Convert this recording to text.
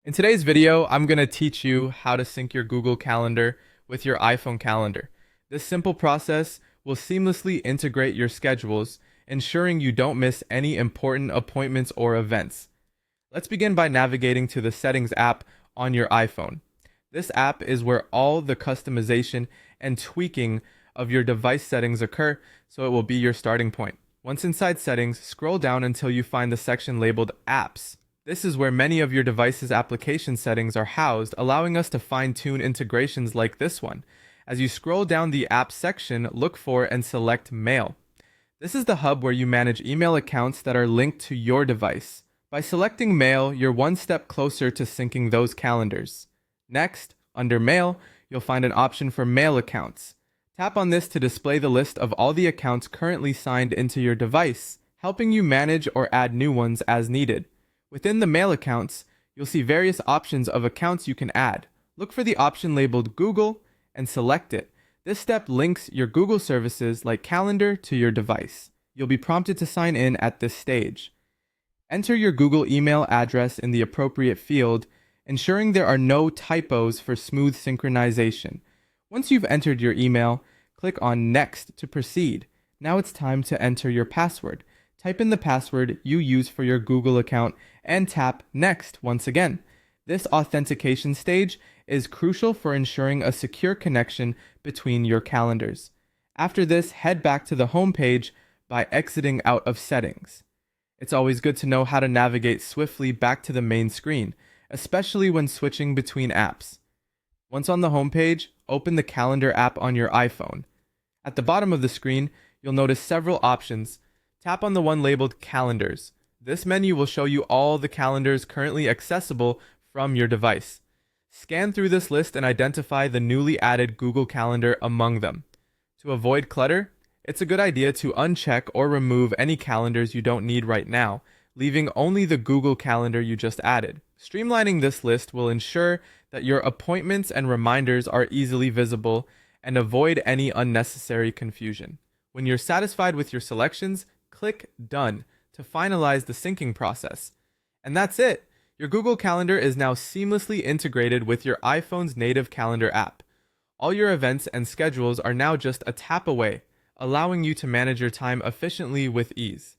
In today's video, I'm going to teach you how to sync your Google Calendar with your iPhone calendar. This simple process will seamlessly integrate your schedules, ensuring you don't miss any important appointments or events. Let's begin by navigating to the Settings app on your iPhone. This app is where all the customization and tweaking of your device settings occur, so it will be your starting point. Once inside Settings, scroll down until you find the section labeled Apps. This is where many of your device's application settings are housed, allowing us to fine-tune integrations like this one. As you scroll down the Apps section, look for and select Mail. This is the hub where you manage email accounts that are linked to your device. By selecting Mail, you're one step closer to syncing those calendars. Next, under Mail, you'll find an option for Mail accounts. Tap on this to display the list of all the accounts currently signed into your device, helping you manage or add new ones as needed. Within the Mail accounts, you'll see various options of accounts you can add. Look for the option labeled Google and select it. This step links your Google services like Calendar to your device. You'll be prompted to sign in at this stage. Enter your Google email address in the appropriate field, ensuring there are no typos for smooth synchronization. Once you've entered your email, click on Next to proceed. Now it's time to enter your password. Type in the password you use for your Google account and tap Next once again. This authentication stage is crucial for ensuring a secure connection between your calendars. After this, head back to the home page by exiting out of Settings. It's always good to know how to navigate swiftly back to the main screen, especially when switching between apps. Once on the home page, open the Calendar app on your iPhone. At the bottom of the screen, you'll notice several options. Tap on the one labeled Calendars. This menu will show you all the calendars currently accessible from your device. Scan through this list and identify the newly added Google Calendar among them. To avoid clutter, it's a good idea to uncheck or remove any calendars you don't need right now, leaving only the Google Calendar you just added. Streamlining this list will ensure that your appointments and reminders are easily visible and avoid any unnecessary confusion. When you're satisfied with your selections, click Done to finalize the syncing process. And that's it! Your Google Calendar is now seamlessly integrated with your iPhone's native calendar app. All your events and schedules are now just a tap away, allowing you to manage your time efficiently with ease.